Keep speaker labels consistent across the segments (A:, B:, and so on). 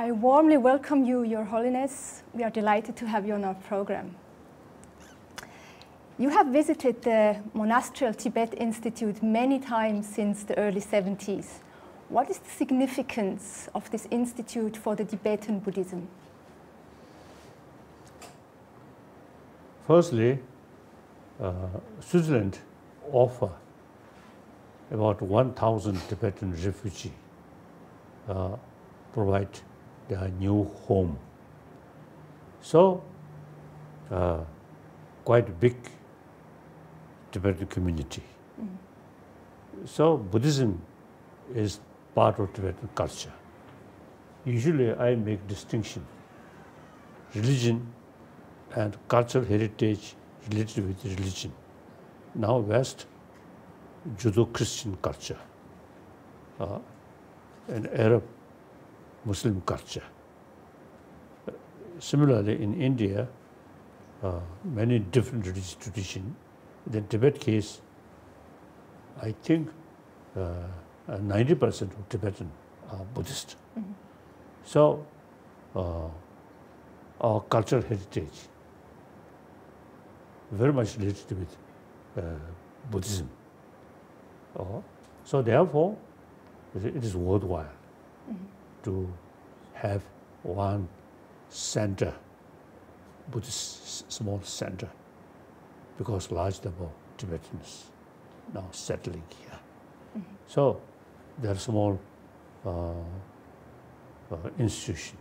A: I warmly welcome you, Your Holiness. We are delighted to have you on our program. You have visited the Monastrial Tibet Institute many times since the early 70s. What is the significance of this institute for the Tibetan Buddhism?
B: Firstly, Switzerland offers about 1,000 Tibetan refugees provide their new home. So, quite a big Tibetan community. So, Buddhism is part of Tibetan culture. Usually, I make distinction: religion and cultural heritage related with religion. Now, West, Judeo-Christian culture, and Arab Muslim culture. Similarly, in India, many different religious traditions. In the Tibet case, I think 90% of Tibetan are Buddhist. So, our cultural heritage very much related with Buddhism. So therefore, it is worthwhile to have one center, Buddhist small center, because large number of Tibetans now settling here. So there are small institution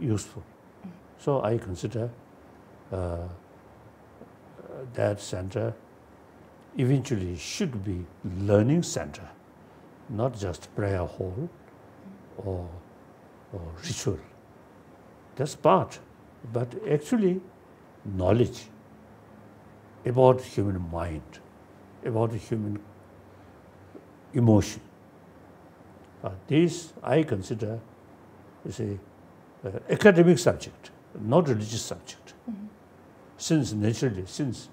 B: useful. So I consider that center eventually should be learning center, not just prayer hall or ritual. That's part, but actually knowledge about human mind, about human emotion. This I consider is a academic subject, not religious subject. Since naturally, since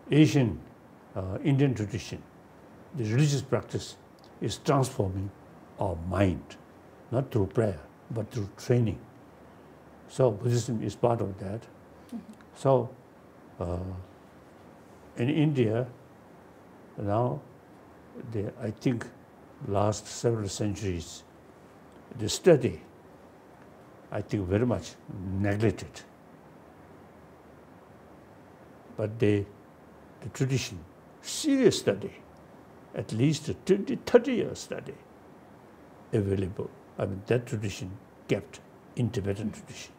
B: Asian Indian tradition, the religious practice is transforming our mind, not through prayer, but through training. So Buddhism is part of that. So in India, now, I think last several centuries, the study, I think very much neglected. But the tradition, serious study, at least a 20, 30 year study available. I mean, that tradition kept in Tibetan tradition.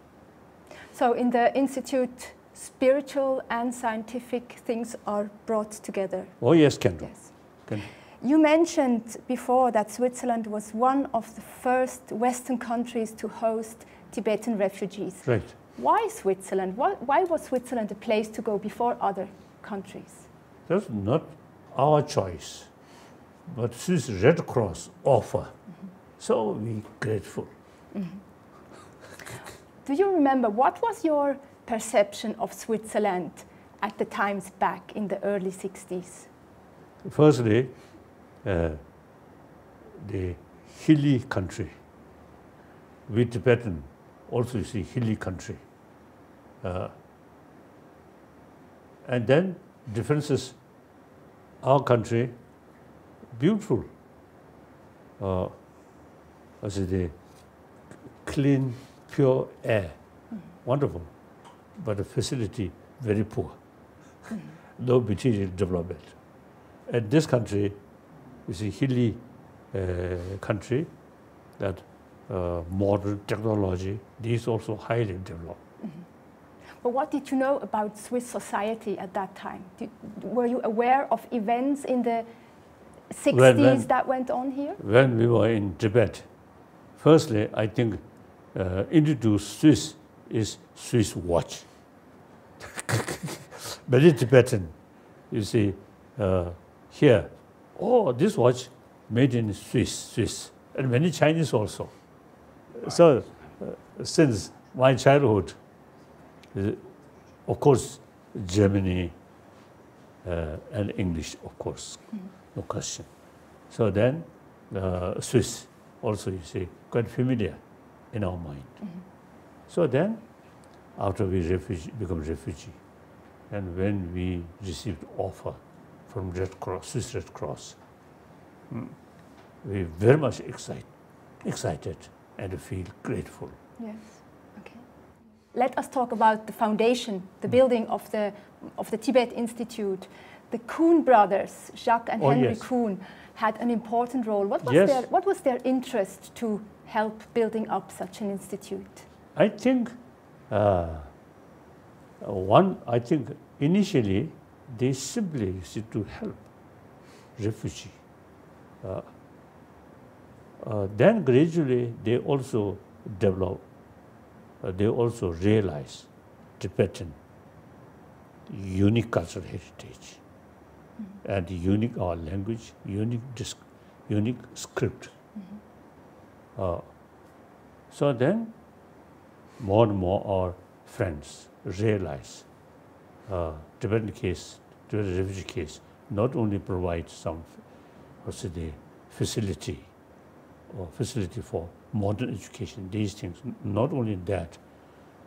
A: So in the institute, spiritual and scientific things are brought together.
B: Oh yes, can do.
A: Yes.
B: Can do.
A: You mentioned before that Switzerland was one of the first Western countries to host Tibetan refugees.
B: Right.
A: Why Switzerland? Why was Switzerland a place to go before other countries?
B: That's not our choice, but Swiss Red Cross offer. So we're grateful.
A: Do you remember what was your perception of Switzerland at the times back in the early 60s?
B: Firstly, the hilly country. We Tibetan also you see hilly country. And then differences, our country, beautiful. As the clean, pure air, wonderful, but the facility very poor, no material development. And this country is a hilly country that modern technology, these also highly developed.
A: But what did you know about Swiss society at that time? Were you aware of events in the 60s that went on here?
B: When we were in Tibet, firstly, I think introduced Swiss is Swiss watch. Many Tibetan, you see, here, oh, this watch made in Swiss, and many Chinese also. So, since my childhood, of course, Germany and English, of course, no question. So then, Swiss also, you see, quite familiar. in our mind. So then, after we become refugee, and when we received offer from Red Cross, Swiss Red Cross, we very much excited and feel grateful.
A: Yes. Okay. Let us talk about the foundation, the building of the Tibet Institute. The Kuhn brothers, Jacques and Henry Kuhn, had an important role. What was their interest to help building up such an institute?
B: I think initially they simply used to help refugees. Then gradually they also developed, they also realized Tibetan unique cultural heritage and unique our language, unique script. So then more and more our friends realize Tibetan refugee case not only provides some facility for modern education, these things, not only that,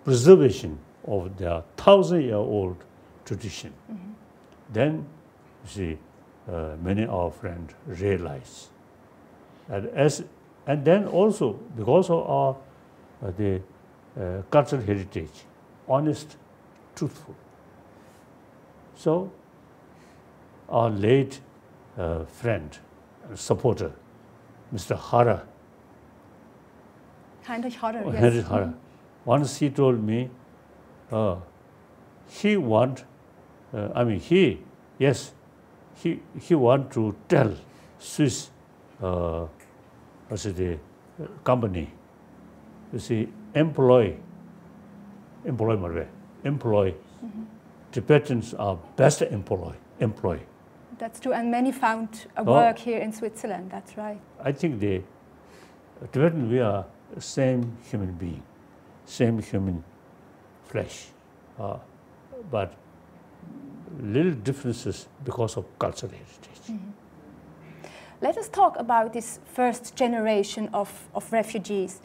B: preservation of their 1,000-year-old tradition. Then, you see, many of our friends realize, and then also because of our cultural heritage, honest, truthful. So, our late friend, supporter, Mr. Hara,
A: Heinrich Harrer, yes.
B: Heinrich Harrer. Once he told me, he want to tell Swiss company, you see, employ Tibetans are best employ.
A: That's true, and many found a work here in Switzerland, that's right.
B: I think the Tibetan, we are same human being, same human flesh, but little differences because of cultural heritage.
A: Let us talk about this first generation of refugees.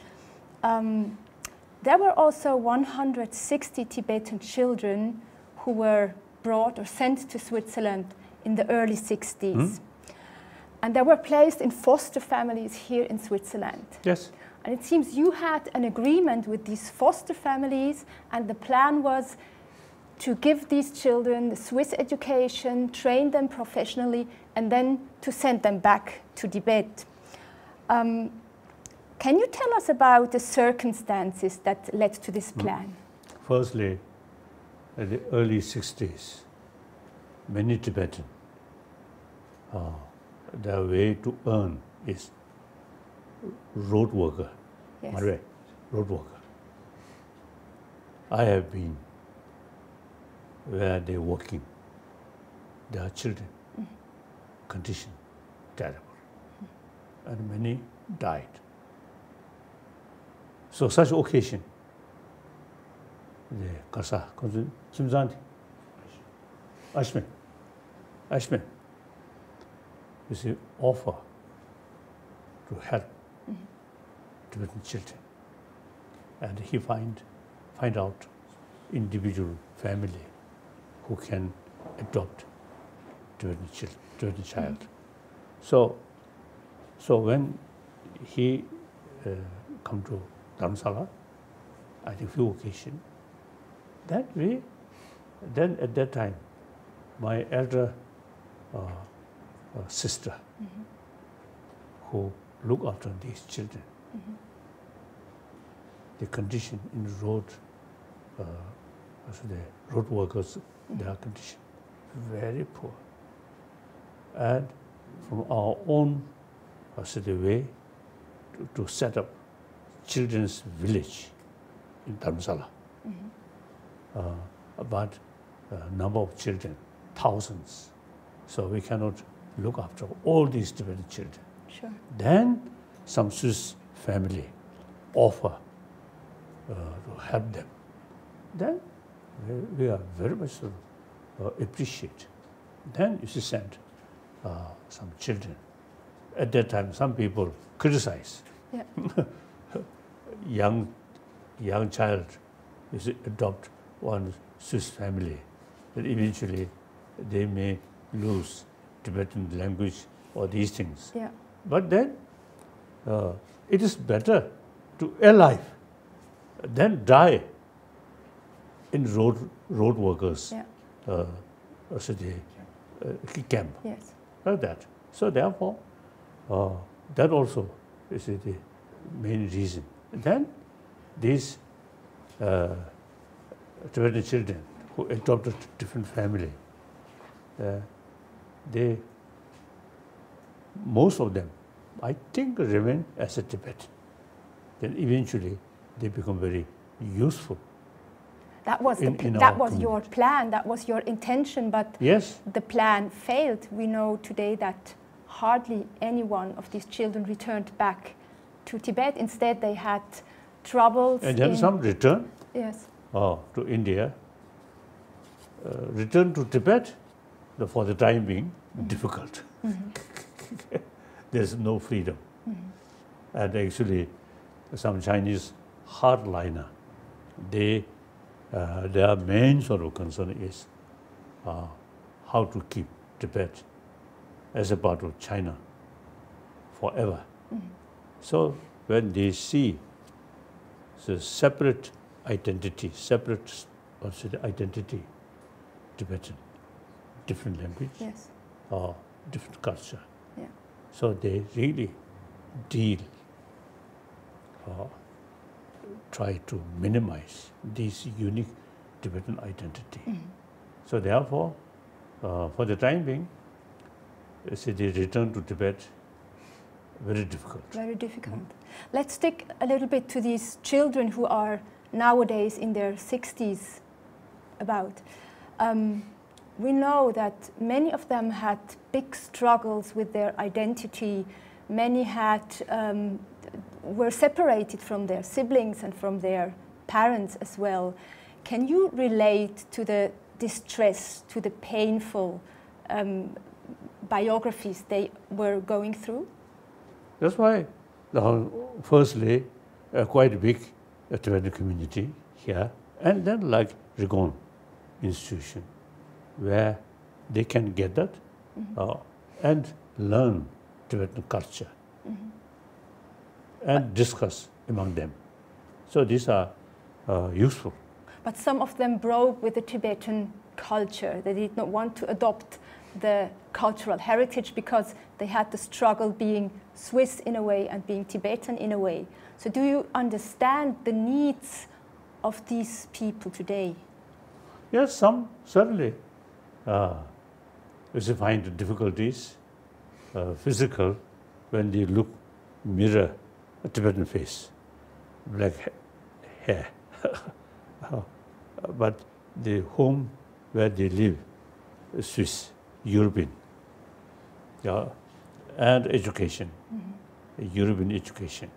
A: There were also 160 Tibetan children who were brought or sent to Switzerland in the early 60s. And they were placed in foster families here in Switzerland.
B: Yes.
A: And it seems you had an agreement with these foster families, and the plan was to give these children the Swiss education, train them professionally, and then to send them back to Tibet. Can you tell us about the circumstances that led to this plan?
B: Firstly, in the early 60s, many Tibetans, their way to earn is road worker.
A: Yes.
B: Road worker. I have been where they're working. Their children, condition terrible, and many died. So such occasion, the Kasa, Kimzanti, Ashman, you see, offer to help Tibetan children, and he find out individual family who can adopt Tibetan child. So when he come to Dharamsala, I think few occasion, then at that time, my elder sister, who look after these children, the condition in the road, the road workers, their condition very poor. And from our own way to set up children's village in Dharamsala. But number of children, thousands. So we cannot look after all these Tibetan children.
A: Sure.
B: Then some Swiss family offer to help them. Then we are very much appreciate. Then you should send some children. At that time, some people criticize.
A: Yeah.
B: young child is adopt one Swiss family, then eventually they may lose Tibetan language or these things.
A: Yeah.
B: But then it is better to alive than die in road workers camp.
A: Yes.
B: Like that. So therefore, that also is the main reason. And then these Tibetan children who adopted different family, most of them, I think, remain as a Tibetan. Then eventually they become very useful.
A: That was your plan, that was your intention, but
B: yes,
A: the plan failed. We know today that hardly any one of these children returned back to Tibet. Instead, they had troubles.
B: And then some return
A: yes.
B: To India. Return to Tibet, for the time being, difficult. There's no freedom. And actually, some Chinese hardliner, their main sort of concern is how to keep Tibet as a part of China forever. So when they see the separate identity, Tibetan, different language,
A: yes.
B: Different culture.
A: Yeah.
B: So they really try to minimize this unique Tibetan identity. So therefore, for the time being, the return to Tibet, very difficult.
A: Very difficult. Let's stick a little bit to these children who are nowadays in their 60s about. We know that many of them had big struggles with their identity. Many were separated from their siblings and from their parents as well. Can you relate to the distress, to the painful biographies they were going through?
B: That's why, firstly, quite a big Tibetan community here, and then like Rigon institution, where they can get that and learn Tibetan culture and discuss among them. So these are useful.
A: But some of them broke with the Tibetan culture. They did not want to adopt the cultural heritage because they had the struggle being Swiss in a way and being Tibetan in a way. So do you understand the needs of these people today?
B: Yes, some certainly. They find difficulties, physical, when they look mirror a Tibetan face, black hair. But the home where they live, Swiss, European, and education, European education.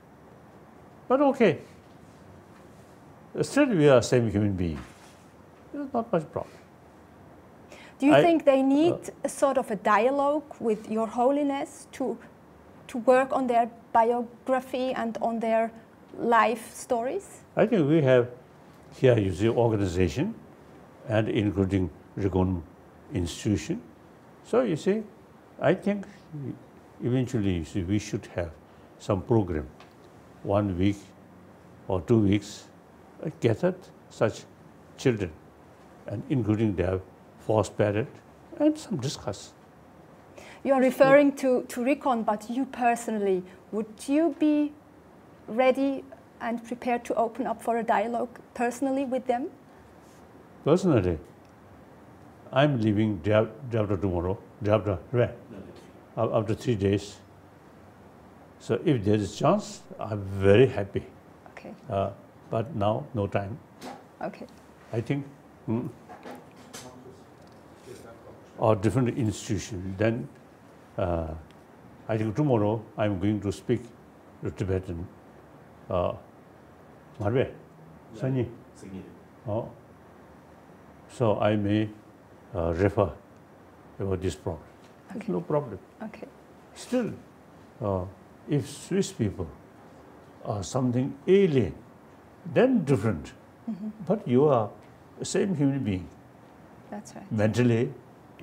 B: But okay, still we are same human being. There's not much problem.
A: Do you think they need a sort of a dialogue with Your Holiness to work on their biography and on their life stories?
B: I think we have here, you see, organization, and including Rigon institution. So you see, I think eventually, you see, we should have some program, 1 week or 2 weeks, gather such children, and including their first parent, and some discuss.
A: You are referring to Rigon, but you personally, would you be ready and prepared to open up for a dialogue personally with them?
B: Personally, I'm leaving day after tomorrow, day after where? After 3 days. So if there is a chance, I'm very happy.
A: Okay.
B: But now, no time.
A: Okay.
B: I think, or different institution. Then, I think tomorrow I'm going to speak to Tibetan. Marve, Sanyi. Oh. So I may refer about this problem.
A: Okay.
B: No problem.
A: Okay.
B: Still, if Swiss people or something alien, then different. But you are the same human being.
A: That's right.
B: Mentally,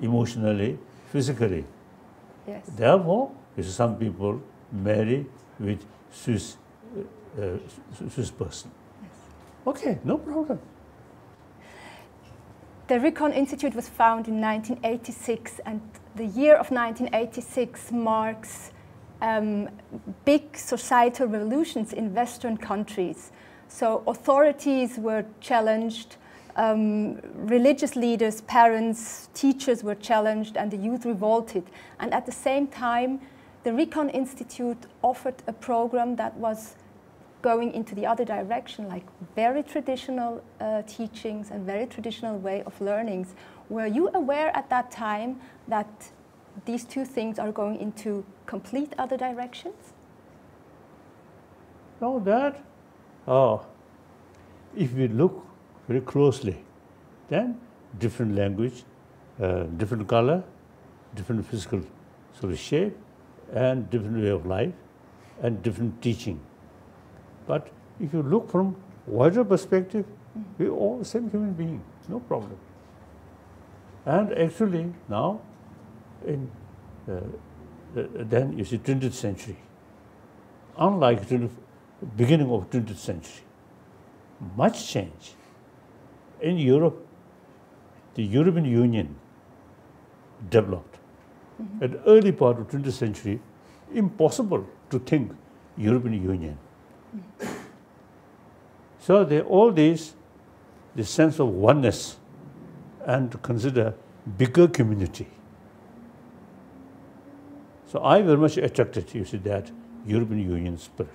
B: emotionally, physically.
A: Yes.
B: Therefore, some people marry with Swiss person.
A: Yes.
B: Okay, no problem.
A: The Rikon Institute was founded in 1986, and the year of 1986 marks big societal revolutions in Western countries. So authorities were challenged, religious leaders, parents, teachers were challenged, and the youth revolted. And at the same time, the Rikon Institute offered a program that was going into the other direction, like very traditional teachings and very traditional way of learnings. Were you aware at that time that these two things are going into complete other directions?
B: No, that, if we look very closely, then different language, different color, different physical sort of shape, and different way of life, and different teaching. But if you look from wider perspective, we're all the same human being, no problem. And actually now, in then you see 20th century, unlike the beginning of 20th century, much change. In Europe, the European Union developed. At the early part of 20th century, impossible to think European Union. So all these, the sense of oneness and to consider bigger community. So I very much attracted, you see, that European Union spirit.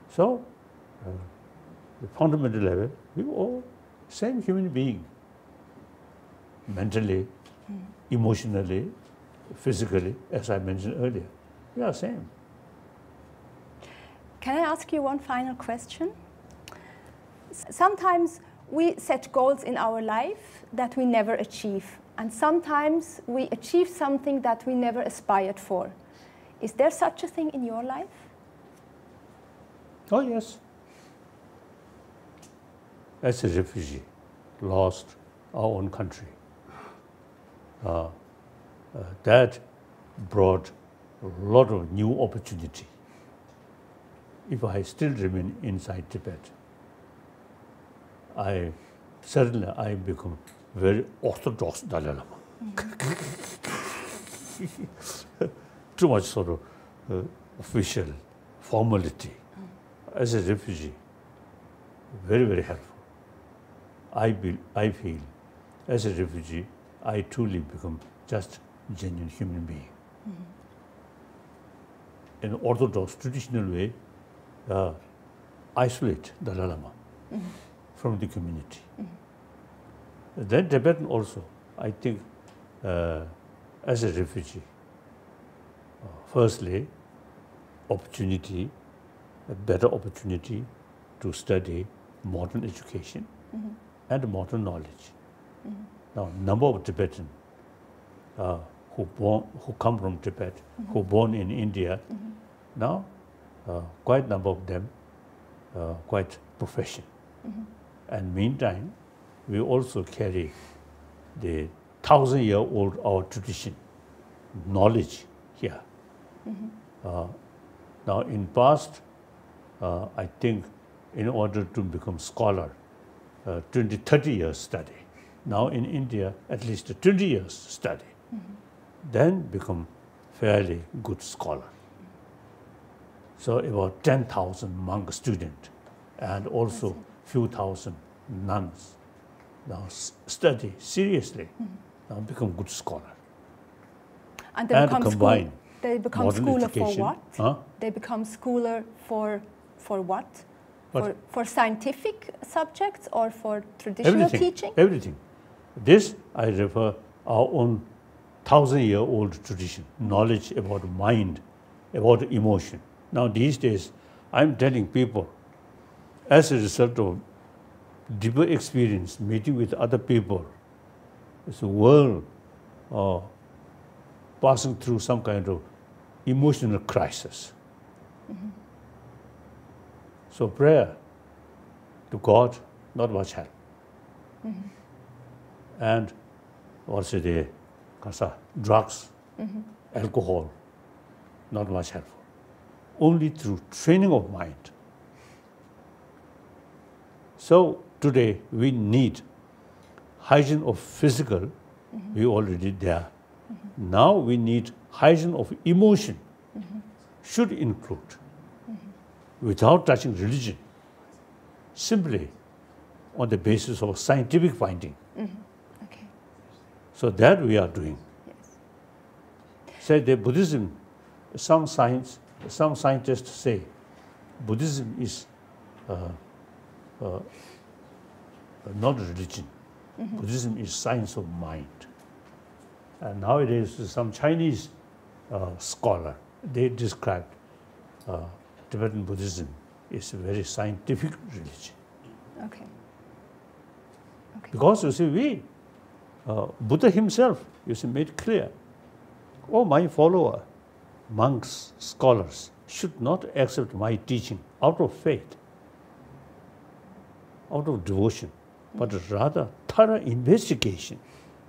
B: So, the fundamental level, we all same human being, mentally, emotionally, physically, as I mentioned earlier. We are same.
A: Can I ask you one final question? Sometimes we set goals in our life that we never achieve, and sometimes we achieve something that we never aspired for. Is there such a thing in your life?
B: Oh, yes. As a refugee, lost our own country. That brought a lot of new opportunity. If I still remain inside Tibet, I become very orthodox Dalai Lama. Too much sort of official formality. As a refugee, very, very helpful. I feel, as a refugee, I truly become just genuine human being. In orthodox, traditional way, isolate Dalai Lama from the community. Then Tibetan also, I think, as a refugee, firstly, opportunity, a better opportunity to study modern education and modern knowledge. Now, number of Tibetans who come from Tibet, who born in India, now quite number of them quite profession. And meantime, we also carry the 1,000-year-old our tradition, knowledge here. Now, in past, I think in order to become scholar, 20, 30 years study. Now in India, at least 20 years study. Then become fairly good scholar. So about 10,000 monk students and also few thousand nuns now study seriously, now become good scholar.
A: And they become
B: combine
A: they become scholar for what?
B: Huh?
A: They become scholar for what?
B: What?
A: For scientific subjects or for traditional teaching?
B: Everything. This I refer our own 1,000-year-old tradition, knowledge about mind, about emotion. Now these days, I'm telling people, as a result of deeper experience, meeting with other people, it's a world passing through some kind of emotional crisis. So prayer to God, not much help. And what's it? Drugs, alcohol, not much helpful. Only through training of mind. So today we need hygiene of physical, we already there. Now we need hygiene of emotion, should include, without touching religion, simply on the basis of scientific finding.
A: Okay.
B: So that we are doing.
A: Yes.
B: Say that Buddhism, some scientists say Buddhism is not religion. Buddhism is science of mind. And nowadays, some Chinese scholar, they described Tibetan Buddhism is a very scientific religion.
A: Okay. Okay.
B: Because you see, Buddha himself, you see, made clear, oh, my follower, monks, scholars, should not accept my teaching out of faith, out of devotion, but rather thorough investigation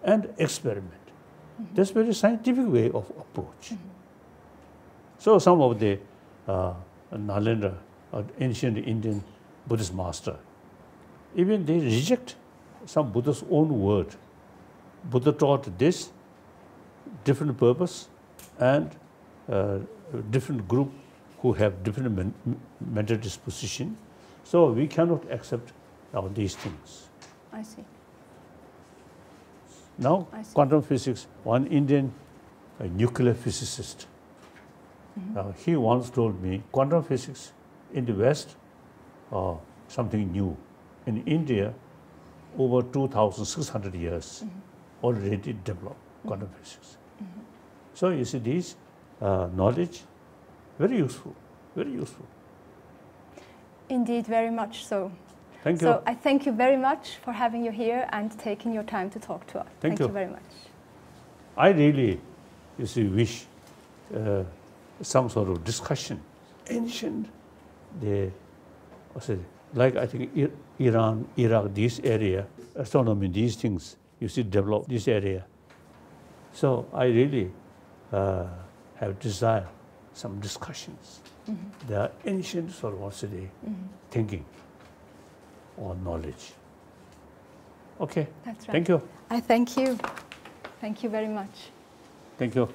B: and experiment. That's a very scientific way of approach. So some of the Nalendra, ancient Indian Buddhist master, even they reject some Buddha's own word. Buddha taught this, different purpose, and different group who have different mental disposition. So we cannot accept these things.
A: I see.
B: Now,
A: I see.
B: quantum physics, one Indian nuclear physicist, he once told me, quantum physics in the West, something new. In India, over 2,600 years already developed quantum physics. So you see, these knowledge, very useful, very useful.
A: Indeed, very much so.
B: Thank you.
A: So I thank you very much for having you here and taking your time to talk to us.
B: Thank you.
A: Very much.
B: I really, you see, wish some sort of discussion. Ancient, like I think Iran, Iraq, this area, astronomy, these things, you see, develop this area. So I really have desire some discussions. They are ancient sort of thinking or knowledge. Okay.
A: That's right.
B: Thank you.
A: I thank you. Thank you very much.
B: Thank you.